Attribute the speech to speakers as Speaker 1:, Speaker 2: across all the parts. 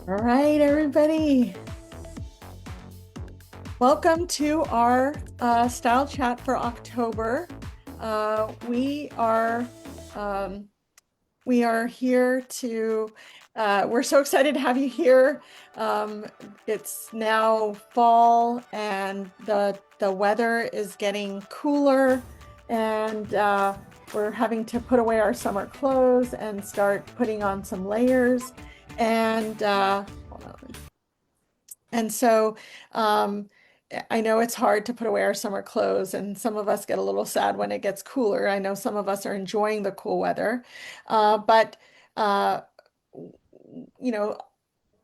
Speaker 1: All right, everybody. Welcome to our style chat for October. Uh, we are um, we are here to. We're so excited to have you here. It's now fall, and the weather is getting cooler, and we're having to put away our summer clothes and start putting on some layers. And hold on. And so um, I know it's hard to put away our summer clothes, and some of us get a little sad when it gets cooler. I know some of us are enjoying the cool weather, but uh, you know,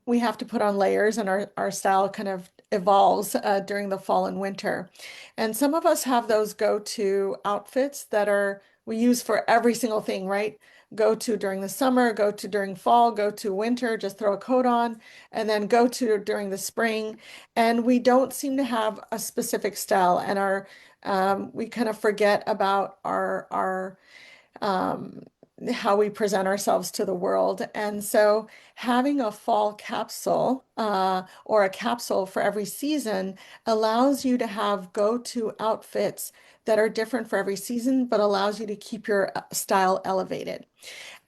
Speaker 1: we have to put on layers, and our style kind of evolves during the fall and winter. And some of us have those go-to outfits that are we use for every single thing, right? Go to during the summer, go to during fall, go to winter, just throw a coat on, and then go to during the spring. And we don't seem to have a specific style, and our we kind of forget about our um, how we present ourselves to the world. And so having a fall capsule or a capsule for every season allows you to have go-to outfits that are different for every season, but allows you to keep your style elevated.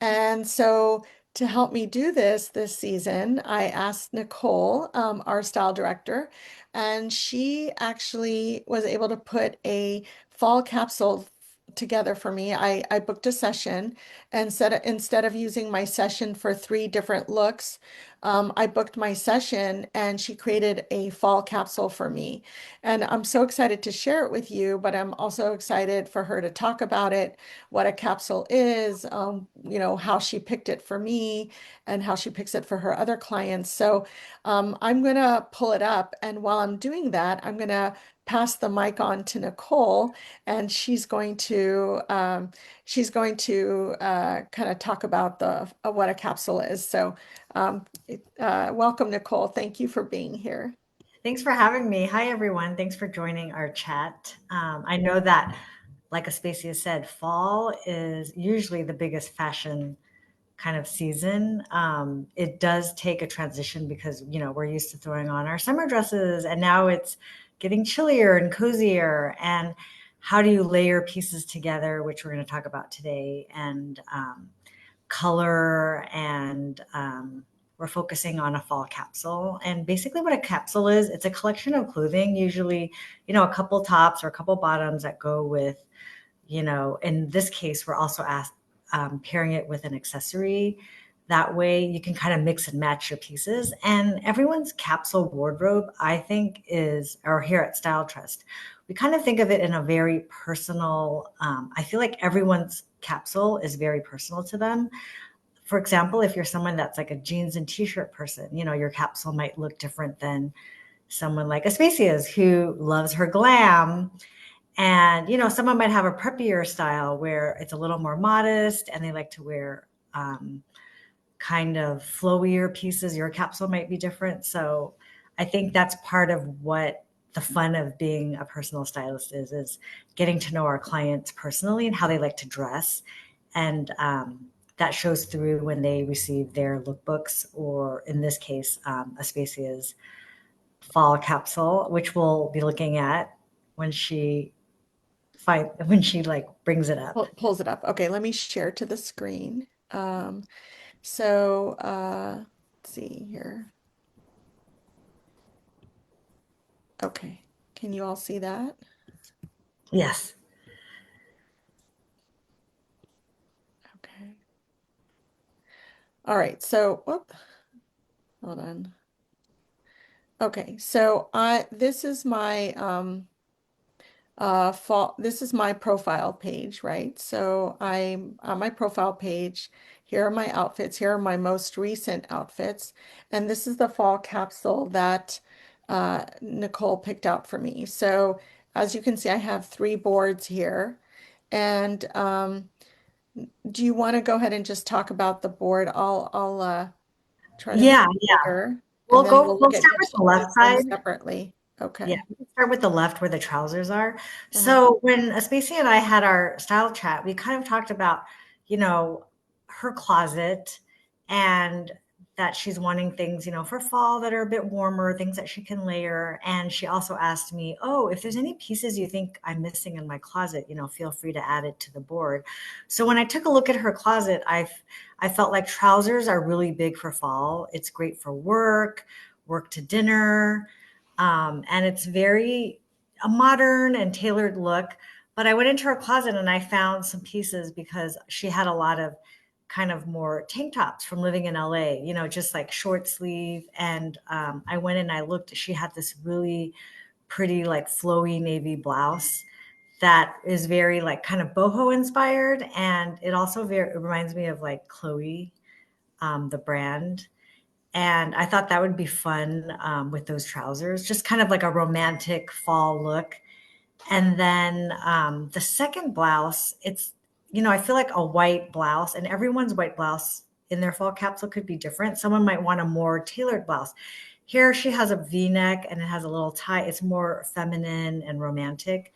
Speaker 1: And so to help me do this season, I asked Nicole, our style director, and she actually was able to put a fall capsule together for me. I booked a session and said instead of using my session for three different looks, I booked my session and she created a fall capsule for me. And I'm so excited to share it with you, but I'm also excited for her to talk about it, what a capsule is, how she picked it for me and how she picks it for her other clients. So I'm going to pull it up. And while I'm doing that, I'm going to pass the mic on to Nicole, and she's going to kind of talk about the what a capsule is. So welcome, Nicole. Thank you for being here.
Speaker 2: Thanks for having me. Hi, everyone. Thanks for joining our chat. I know that, like Aspasia said, fall is usually the biggest fashion kind of season. It does take a transition because, we're used to throwing on our summer dresses and now it's getting chillier and cozier. And how do you layer pieces together, which we're going to talk about today, and color and we're focusing on a fall capsule. And basically what a capsule is, it's a collection of clothing, usually, a couple tops or a couple bottoms that go with, in this case, we're also pairing it with an accessory. That way you can kind of mix and match your pieces. And everyone's capsule wardrobe, I think, or here at Style Trust, we kind of think of it in a very personal, I feel like everyone's capsule is very personal to them. For example, if you're someone that's like a jeans and t-shirt person, your capsule might look different than someone like Aspasia's who loves her glam. And, someone might have a preppier style where it's a little more modest and they like to wear kind of flowier pieces. Your capsule might be different. So I think that's part of what the fun of being a personal stylist is getting to know our clients personally and how they like to dress. And that shows through when they receive their lookbooks, or in this case, Aspasia's fall capsule, which we'll be looking at when she like brings it up.
Speaker 1: Pulls it up. Okay, let me share to the screen. So let's see here. Okay, can you all see that?
Speaker 2: Yes.
Speaker 1: Okay. All right, so whoop, hold on. Okay, so I this is my this is my profile page, right? So I'm on my profile page. Here are my outfits. Here are my most recent outfits. And this is the fall capsule that Nicole picked out for me. So as you can see, I have three boards here. And do you want to go ahead and just talk about the board? I'll try to make
Speaker 2: Yeah,
Speaker 1: it
Speaker 2: yeah.
Speaker 1: bigger, and
Speaker 2: We'll
Speaker 1: then
Speaker 2: go
Speaker 1: we'll
Speaker 2: we'll
Speaker 1: look at
Speaker 2: start with the
Speaker 1: each
Speaker 2: left
Speaker 1: one
Speaker 2: side.
Speaker 1: separately.
Speaker 2: Yeah,
Speaker 1: Okay.
Speaker 2: we can start with the left where the trousers are.
Speaker 1: Uh-huh.
Speaker 2: So when Aspasia and I had our style chat, we kind of talked about, her closet and that she's wanting things, for fall that are a bit warmer, things that she can layer. And she also asked me, oh, if there's any pieces you think I'm missing in my closet, feel free to add it to the board. So when I took a look at her closet, I felt like trousers are really big for fall. It's great for work to dinner, and it's very a modern and tailored look. But I went into her closet and I found some pieces because she had a lot of kind of more tank tops from living in LA, just like short sleeve. And I went and I looked, she had this really pretty, like flowy navy blouse that is very like kind of boho inspired. And it also it reminds me of like Chloe, the brand. And I thought that would be fun with those trousers, just kind of like a romantic fall look. And then the second blouse, I feel like a white blouse, and everyone's white blouse in their fall capsule could be different. Someone might want a more tailored blouse. Here she has a V-neck and it has a little tie. It's more feminine and romantic,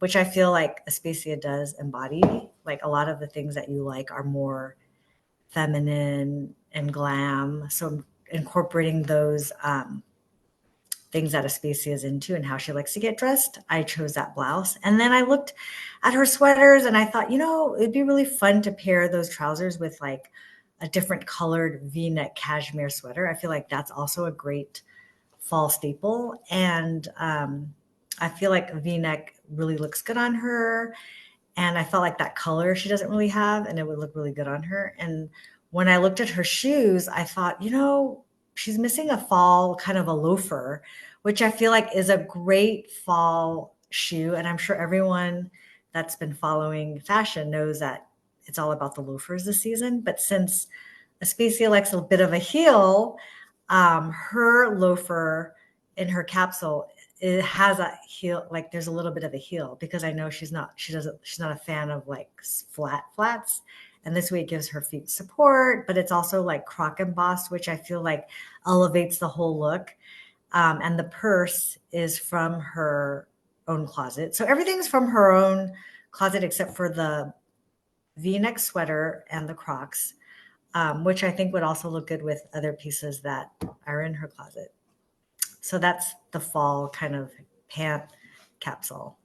Speaker 2: which I feel like Aspasia does embody. Like a lot of the things that you like are more feminine and glam. So incorporating those things that Aspasia is into and how she likes to get dressed, I chose that blouse. And then I looked at her sweaters and I thought, it'd be really fun to pair those trousers with like a different colored V-neck cashmere sweater. I feel like that's also a great fall staple. And I feel like V-neck really looks good on her. And I felt like that color she doesn't really have, and it would look really good on her. And when I looked at her shoes, I thought, she's missing a fall kind of a loafer, which I feel like is a great fall shoe. And I'm sure everyone that's been following fashion knows that it's all about the loafers this season. But since Aspasia likes a bit of a heel, her loafer in her capsule, it has a heel, like there's a little bit of a heel, because I know she's not a fan of like flats. And this way it gives her feet support, but it's also like croc embossed, which I feel like elevates the whole look. And the purse is from her own closet. So everything's from her own closet except for the V-neck sweater and the Crocs, which I think would also look good with other pieces that are in her closet. So that's the fall kind of pant capsule.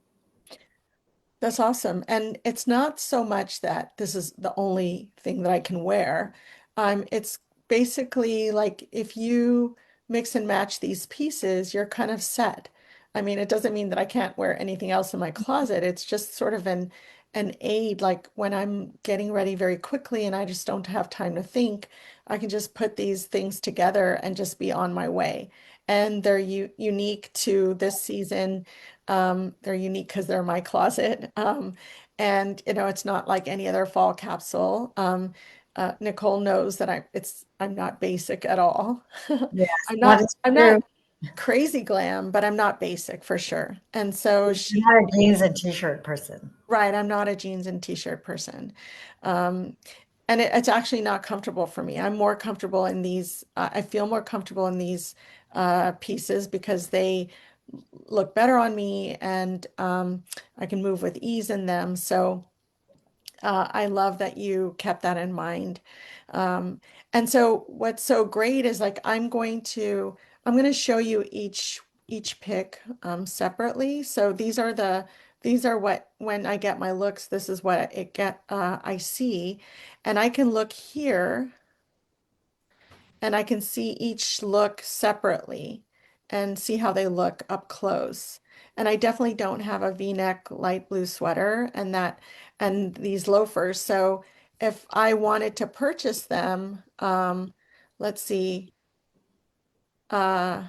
Speaker 1: That's awesome. And it's not so much that this is the only thing that I can wear. It's basically like if you mix and match these pieces, you're kind of set. I mean, it doesn't mean that I can't wear anything else in my closet. It's just sort of an aid, like when I'm getting ready very quickly and I just don't have time to think, I can just put these things together and just be on my way. And they're unique to this season. They're unique because they're my closet. And it's not like any other fall capsule. Nicole knows that I'm not basic at all.
Speaker 2: Yes,
Speaker 1: I'm
Speaker 2: that
Speaker 1: not
Speaker 2: is
Speaker 1: I'm
Speaker 2: true.
Speaker 1: not crazy glam, but I'm not basic for sure. And so
Speaker 2: You're not a jeans and t-shirt person.
Speaker 1: right, I'm not a jeans and t-shirt person. Um, and it's actually not comfortable for me. I'm more comfortable in these, I feel more comfortable in these pieces because they look better on me and I can move with ease in them. So I love that you kept that in mind. Um, and so what's so great is like I'm going to show you each pick separately. So these are what when I get my looks, this is what I see. And I can look here and I can see each look separately and see how they look up close. And I definitely don't have a V-neck light blue sweater and these loafers. So if I wanted to purchase them, let's see, uh,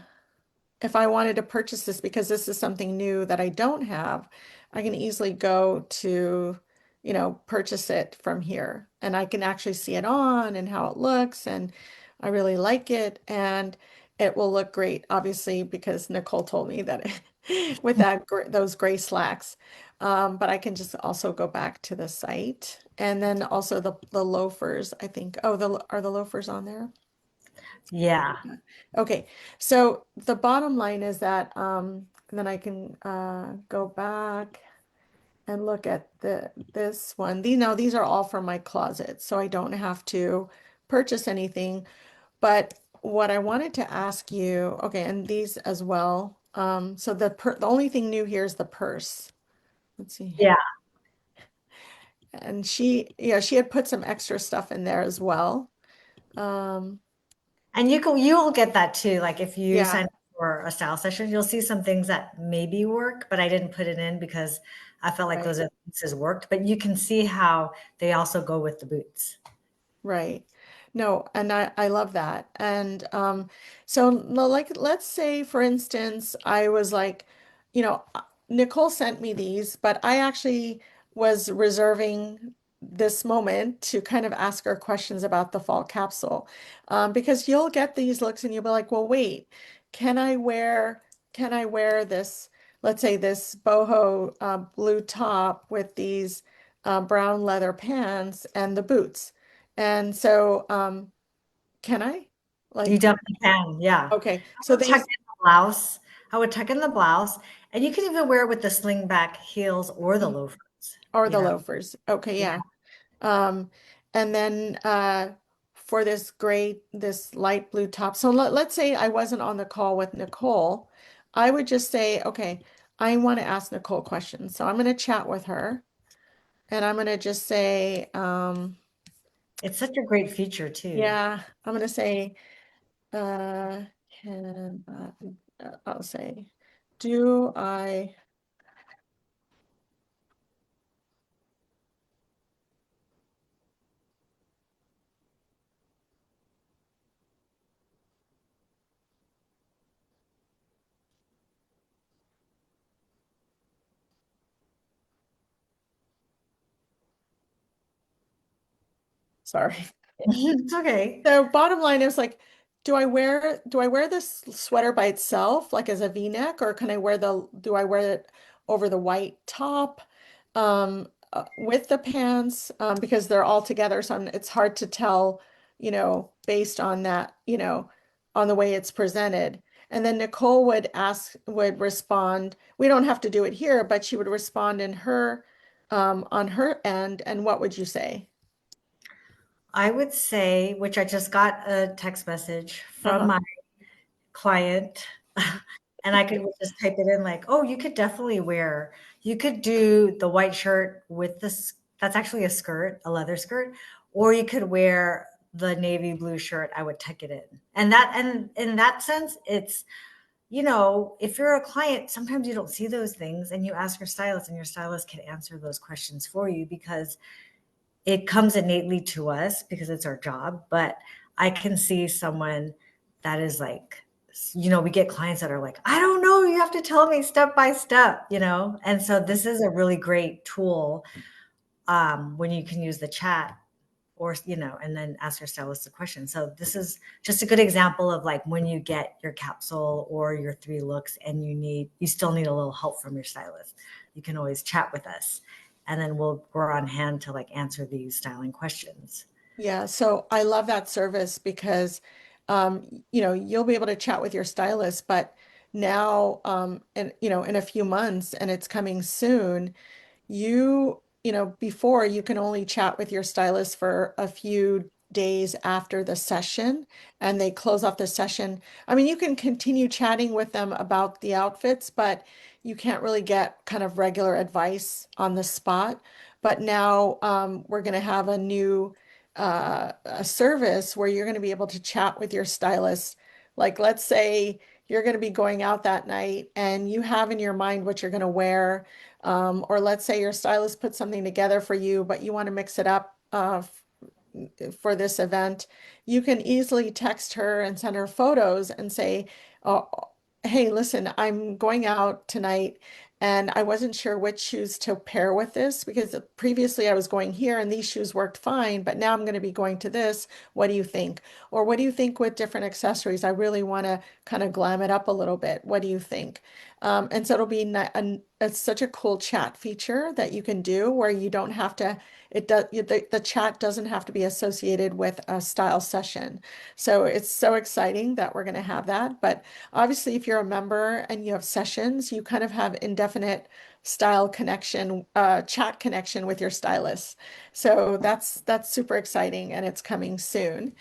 Speaker 1: if I wanted to purchase this because this is something new that I don't have, I can easily go to, purchase it from here. And I can actually see it on and how it looks. And I really like it. And it will look great, obviously, because Nicole told me that with those gray slacks. But I can just also go back to the site. And then also the loafers, I think. Oh, are the loafers on there?
Speaker 2: Yeah.
Speaker 1: Okay, so the bottom line is that then I can go back and look at this one. These are all from my closet, so I don't have to purchase anything, but what I wanted to ask you, okay, and these as well. So the only thing new here is the purse. Let's see.
Speaker 2: Yeah.
Speaker 1: And she had put some extra stuff in there as well. Um,
Speaker 2: And you'll get that too. Like if you
Speaker 1: yeah,
Speaker 2: sign up for a style session, you'll see some things that maybe work, but I didn't put it in because I felt like
Speaker 1: right.
Speaker 2: those other pieces worked. But you can see how they also go with the boots.
Speaker 1: Right. No, and I love that. And so no, like let's say for instance, I was like, Nicole sent me these, but I actually was reserving this moment to kind of ask her questions about the fall capsule. Because you'll get these looks and you'll be like, well, wait, can I wear can I wear this, let's say this boho blue top with these brown leather pants and the boots? And so, can I?
Speaker 2: You
Speaker 1: Like,
Speaker 2: definitely can. Yeah.
Speaker 1: okay,
Speaker 2: I
Speaker 1: so
Speaker 2: would tuck
Speaker 1: these
Speaker 2: in the blouse. I would tuck in the blouse, and you can even wear it with the sling back heels or the loafers,
Speaker 1: or
Speaker 2: you
Speaker 1: the
Speaker 2: know?
Speaker 1: loafers. Okay,
Speaker 2: Yeah.
Speaker 1: yeah. Um, and then for this light blue top. So let's say I wasn't on the call with Nicole. I would just say, okay, I want to ask Nicole questions. So I'm going to chat with her and I'm going to just say,
Speaker 2: It's such a great feature too.
Speaker 1: yeah, I'm going to say, uh, can I'll say, do I sorry.
Speaker 2: It's okay.
Speaker 1: So bottom line is like, do I wear this sweater by itself, like as a V-neck, or can I wear do I wear it over the white top, with the pants, because they're all together, so it's hard to tell, based on that, on the way it's presented. And then Nicole would respond. We don't have to do it here, but she would respond on her end. And what would you say?
Speaker 2: I would say, which I just got a text message from
Speaker 1: Uh-huh.
Speaker 2: my client, and I could just type it in like, "Oh, you could do the white shirt with this. That's actually a skirt, a leather skirt, or you could wear the navy blue shirt. I would tuck it in." And in that sense, it's, if you're a client, sometimes you don't see those things and you ask your stylist, and your stylist can answer those questions for you because it comes innately to us because it's our job. But I can see someone that is like, we get clients that are like, I don't know, you have to tell me step by step, and so this is a really great tool, when you can use the chat, or and then ask your stylist a question. So this is just a good example of like when you get your capsule or your 3 looks and you still need a little help from your stylist, you can always chat with us, and then we're on hand to like answer these styling questions.
Speaker 1: Yeah, so I love that service because you'll be able to chat with your stylist, but now in a few months and it's coming soon, before you can only chat with your stylist for a few days after the session and they close off the session. I mean, you can continue chatting with them about the outfits, but you can't really get kind of regular advice on the spot. But now we're going to have a service where you're going to be able to chat with your stylist. Like, let's say you're going to be going out that night and you have in your mind what you're going to wear, or let's say your stylist put something together for you, but you want to mix it up for this event, you can easily text her and send her photos and say, oh, hey, listen, I'm going out tonight and I wasn't sure which shoes to pair with this because previously I was going here and these shoes worked fine, but now I'm going to be going to this. What do you think? Or what do you think with different accessories? I really want to kind of glam it up a little bit. What do you think? And so it's such a cool chat feature that you can do where you don't have to, the chat doesn't have to be associated with a style session. So it's so exciting that we're going to have that. But obviously, if you're a member and you have sessions, you kind of have indefinite style connection, chat connection with your stylist. So that's super exciting and it's coming soon.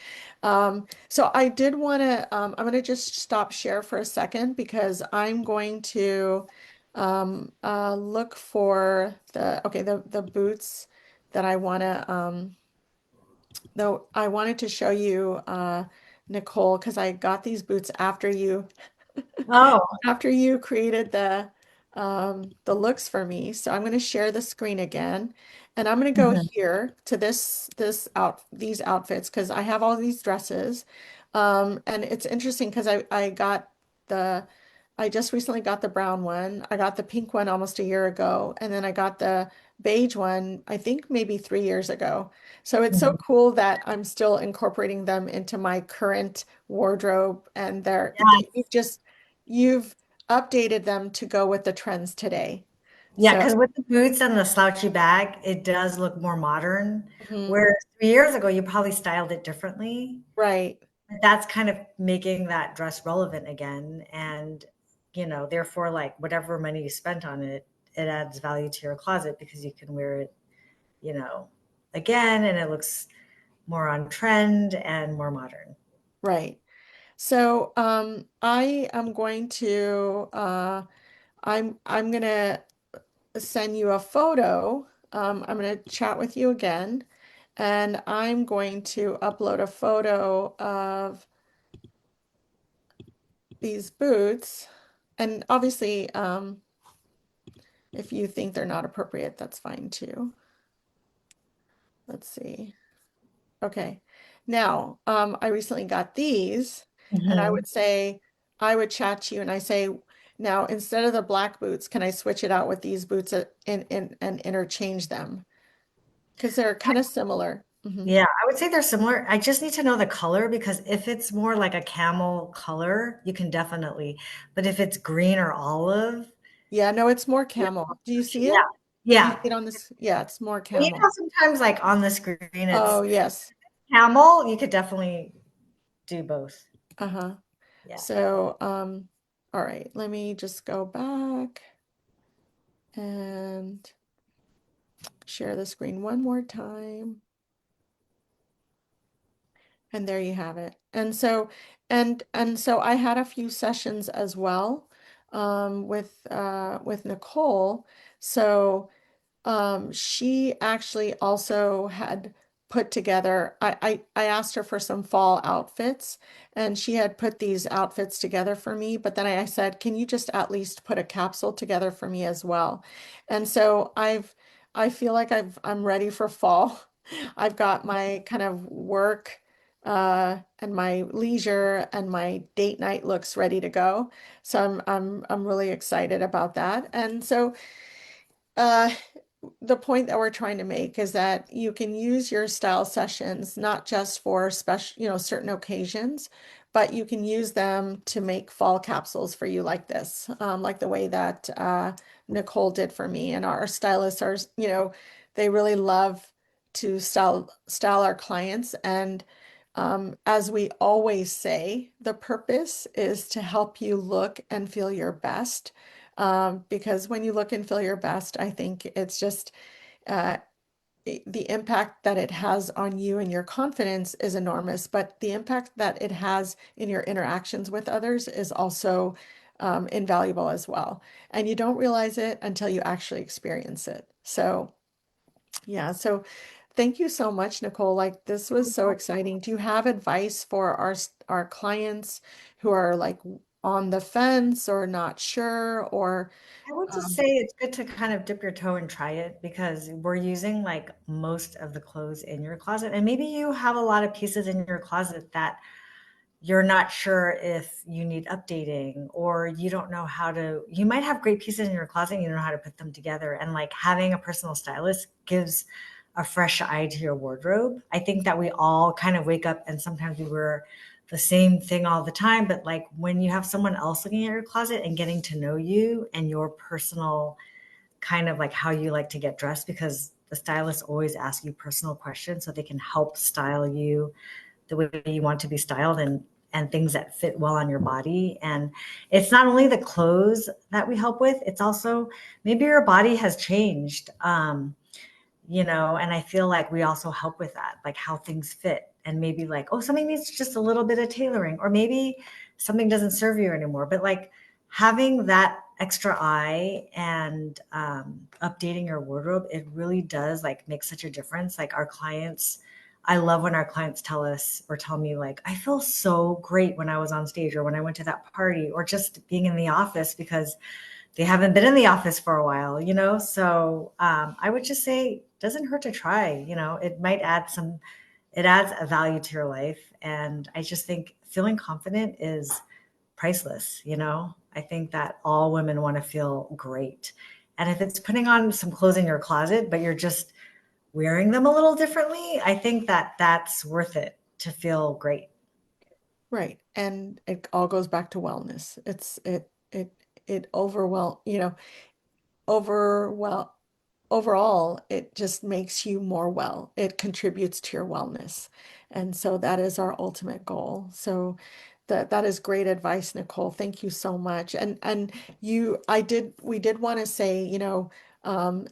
Speaker 1: So I did want to, I'm going to just stop share for a second because I'm going to look for the boots that I want to, though I wanted to show you, Nicole, because I got these boots
Speaker 2: Oh,
Speaker 1: after you created the looks for me. So I'm going to share the screen again, and I'm going to go
Speaker 2: mhm.
Speaker 1: here to these outfits because I have all these dresses. And it's interesting because the I just recently got the brown one. I got the pink one almost a year ago, and then I got the beige one, I think maybe 3 years ago. So it's so
Speaker 2: Mhm.
Speaker 1: cool that I'm still incorporating them into my current wardrobe, and you've updated them to go with the trends today.
Speaker 2: Yeah,
Speaker 1: So,
Speaker 2: because with the boots and the slouchy bag, it does look more modern.
Speaker 1: mhm,
Speaker 2: Whereas 3 years ago, you probably styled it differently.
Speaker 1: right,
Speaker 2: But that's kind of making that dress relevant again. And, therefore, like whatever money you spent on it, it adds value to your closet because you can wear it, you know, again, and it looks more on trend and more modern.
Speaker 1: right. So, I am going to I'm gonna send you a photo. I'm gonna chat with you again, and I'm going to upload a photo of these boots. And obviously, if you think they're not appropriate, that's fine too. Let's see. Okay. Now, I recently got these, and
Speaker 2: Hmm.
Speaker 1: I would chat to you and I say, now instead of the black boots, can I switch it out with these boots and interchange them? Because they're kind of similar. Hmm.
Speaker 2: Yeah, I would say they're similar. I just need to know the color because if it's more like a camel color, you can definitely. But if it's green or olive,
Speaker 1: Yeah, no, it's more camel. Do you see
Speaker 2: yeah,
Speaker 1: it? Do you see
Speaker 2: yeah.
Speaker 1: it on this? Yeah, it's more
Speaker 2: And
Speaker 1: camel.
Speaker 2: sometimes like on the screen it's
Speaker 1: Oh, yes.
Speaker 2: camel. You could definitely do both.
Speaker 1: Uh-huh.
Speaker 2: Yeah.
Speaker 1: So, all right, let me just go back and share the screen one more time. And there you have it. And so I had a few sessions as well, with Nicole. So she actually also had put together, I asked her for some fall outfits, and she had put these outfits together for me. But then I said, can you just at least put a capsule together for me as well? And so I feel like I'm ready for fall. I've got my kind of work and my leisure and my date night looks ready to go. So I'm really excited about that. And so uh, the point that we're trying to make is that you can use your style sessions not just for special, certain occasions, but you can use them to make fall capsules for you like this, like the way that Nicole did for me. And our stylists are, they really love to style our clients. And as we always say, the purpose is to help you look and feel your best. Because when you look and feel your best, I think it's just uh, the impact that it has on you and your confidence is enormous, but the impact that it has in your interactions with others is also invaluable as well. And you don't realize it until you actually experience it. So, yeah, so thank you so much, Nicole. Like this was so exciting. Do you have advice for our clients who are like on the fence or not sure or
Speaker 2: I would just
Speaker 1: um,
Speaker 2: say it's good to kind of dip your toe and try it because we're using like most of the clothes in your closet. And maybe you have a lot of pieces in your closet that you're not sure if you need updating or you don't know how to, you might have great pieces in your closet and you don't know how to put them together. And like having a personal stylist gives a fresh eye to your wardrobe. I think that we all kind of wake up and sometimes we wear the same thing all the time. But like when you have someone else looking at your closet and getting to know you and your personal kind of like how you like to get dressed, because the stylists always ask you personal questions so they can help style you the way you want to be styled. and things that fit well on your body. And it's not only the clothes that we help with, it's also maybe your body has changed. And I feel like we also help with that, like how things fit. And maybe like, oh, something needs just a little bit of tailoring, or maybe something doesn't serve you anymore. But like having that extra eye and updating your wardrobe, it really does like make such a difference. Like our clients, I love when our clients tell us or tell me, like, I feel so great when I was on stage or when I went to that party or just being in the office because they haven't been in the office for a while, So I would just say, doesn't hurt to try. It might it adds a value to your life. And I just think feeling confident is priceless. I think that all women want to feel great. And if it's putting on some clothes in your closet, but you're just wearing them a little differently, I think that that's worth it to feel great.
Speaker 1: Right. And it all goes back to wellness. It overwhelm, overwhelm overall, it just makes you more well. It contributes to your wellness. And so that is our ultimate goal. So that is great advice, Nicole. Thank you so much. And we did want to say,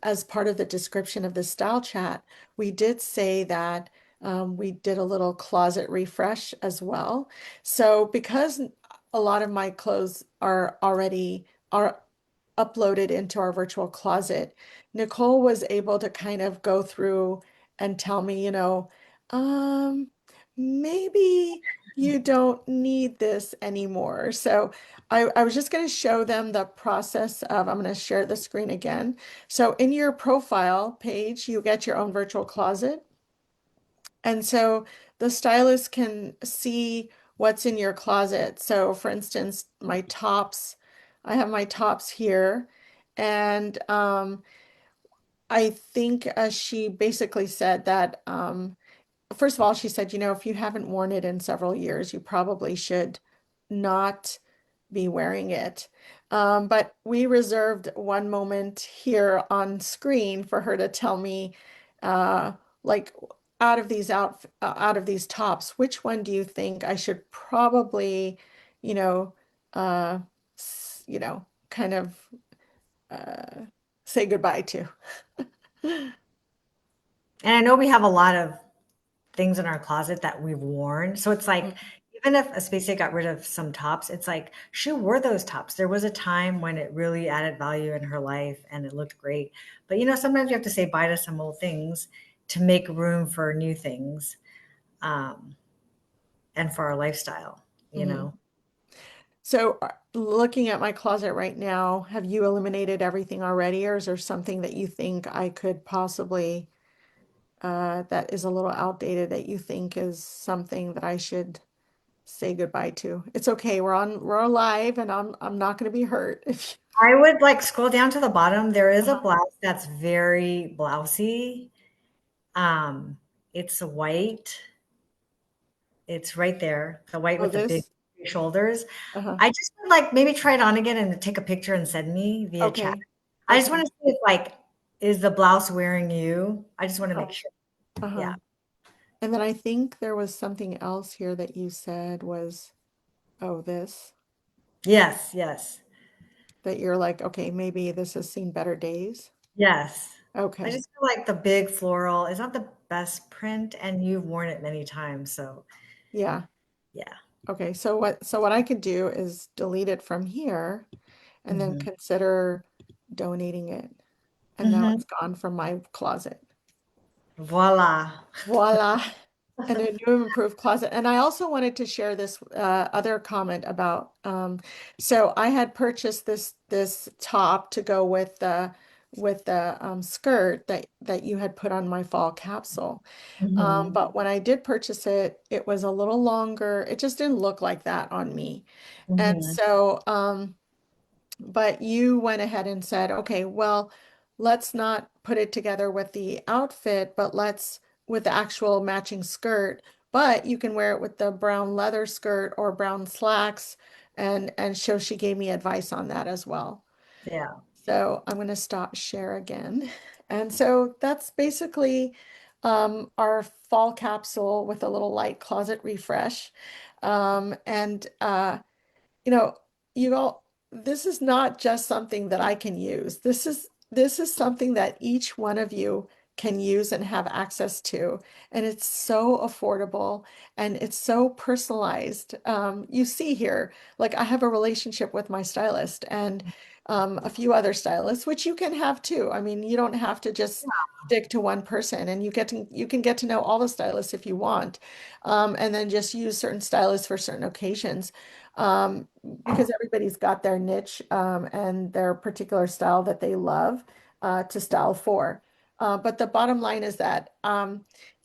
Speaker 1: as part of the description of the style chat, we did say that we did a little closet refresh as well. So because a lot of my clothes are uploaded into our virtual closet, Nicole was able to kind of go through and tell me, um, maybe you don't need this anymore. So I was just going to show them the process of, I'm going to share the screen again. So in your profile page, you get your own virtual closet. And so the stylist can see what's in your closet. So for instance, I have my tops here. And I think she basically said that, first of all, she said, if you haven't worn it in several years, you probably should not be wearing it. But we reserved one moment here on screen for her to tell me, uh, like, out of these tops, which one do you think I should probably, you know, uh, kind of say goodbye to?
Speaker 2: And I know we have a lot of things in our closet that we've worn. So it's like, even if Aspasia got rid of some tops, it's like she wore those tops. There was a time when it really added value in her life and it looked great. But sometimes you have to say bye to some old things to make room for new things, um, and for our lifestyle, you
Speaker 1: Mhm.
Speaker 2: know.
Speaker 1: So, looking at my closet right now, have you eliminated everything already, or is there something that you think I could possibly, that is a little outdated that you think is something that I should say goodbye to? It's okay. We're alive, and I'm not going to be hurt. If
Speaker 2: I would like scroll down to the bottom. There is a
Speaker 1: Uh-huh.
Speaker 2: blouse that's very blousy. Um, it's white. It's right there, the white
Speaker 1: Oh,
Speaker 2: with the big
Speaker 1: this.
Speaker 2: shoulders.
Speaker 1: Uh-huh.
Speaker 2: I just would like maybe try it on again and take a picture and send me via chat.
Speaker 1: Okay.
Speaker 2: I just want
Speaker 1: Okay.
Speaker 2: to see if like, is the blouse wearing you? I just want to
Speaker 1: Uh-huh.
Speaker 2: make sure. Yeah.
Speaker 1: Uh-huh. And then I think there was something else here that you said was, oh, this,
Speaker 2: Yes, yes,
Speaker 1: that you're like, okay, maybe this has seen better days.
Speaker 2: yes. I
Speaker 1: Okay.
Speaker 2: just feel like the big floral is not the best print, and you've worn it many times. So
Speaker 1: Yeah.
Speaker 2: yeah.
Speaker 1: Okay, so what I could do is delete it from here and then
Speaker 2: Hmm.
Speaker 1: consider donating it. And now
Speaker 2: Hmm.
Speaker 1: it's gone from my closet.
Speaker 2: Voila.
Speaker 1: Voila. And a new improved closet. And I also wanted to share this other comment about so I had purchased this top to go with the skirt that you had put on my fall capsule.
Speaker 2: Hmm.
Speaker 1: But when I did purchase it, it was a little longer. It just didn't look like that on me. And
Speaker 2: Hmm.
Speaker 1: so, but you went ahead and said, okay, well, let's not put it together with the outfit, but let's with the actual matching skirt. But you can wear it with the brown leather skirt or brown slacks. And so she gave me advice on that as well.
Speaker 2: Yeah.
Speaker 1: So I'm going to stop share again. And so that's basically our fall capsule with a little light closet refresh. And you know, you all, this is not just something that I can use. This is something that each one of you can use and have access to. And it's so affordable and it's so personalized. You see here, like I have a relationship with my stylist and a few other stylists, which you can have too. I mean, you don't have to just stick to one person, and you can get to know all the stylists if you want, and then just use certain stylists for certain occasions. Um, because everybody's got their niche and their particular style that they love to style for. But the bottom line is that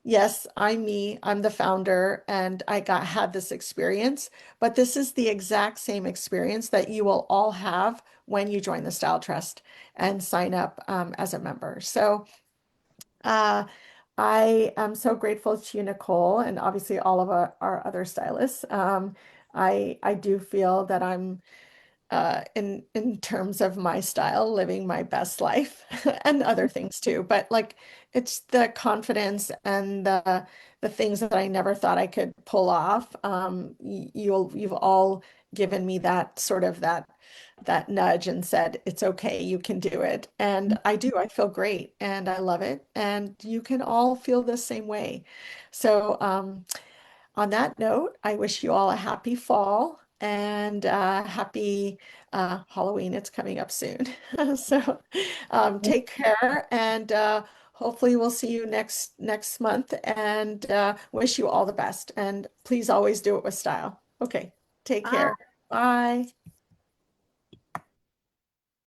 Speaker 1: yes, I'm me, I'm the founder, and I got had this experience, but this is the exact same experience that you will all have when you join the Style Trust and sign up as a member. So uh, I am so grateful to you, Nicole, and obviously all of our other stylists. I do feel that I'm in terms of my style, living my best life and other things too. But like it's the confidence and the things that I never thought I could pull off. You've all given me that sort of that nudge and said, it's okay, you can do it. And I do, I feel great and I love it. And you can all feel the same way. So on that note, I wish you all a happy fall and happy Halloween. It's coming up soon. So take care and hopefully we'll see you next month and wish you all the best. And please always do it with style. Okay, take care. Bye.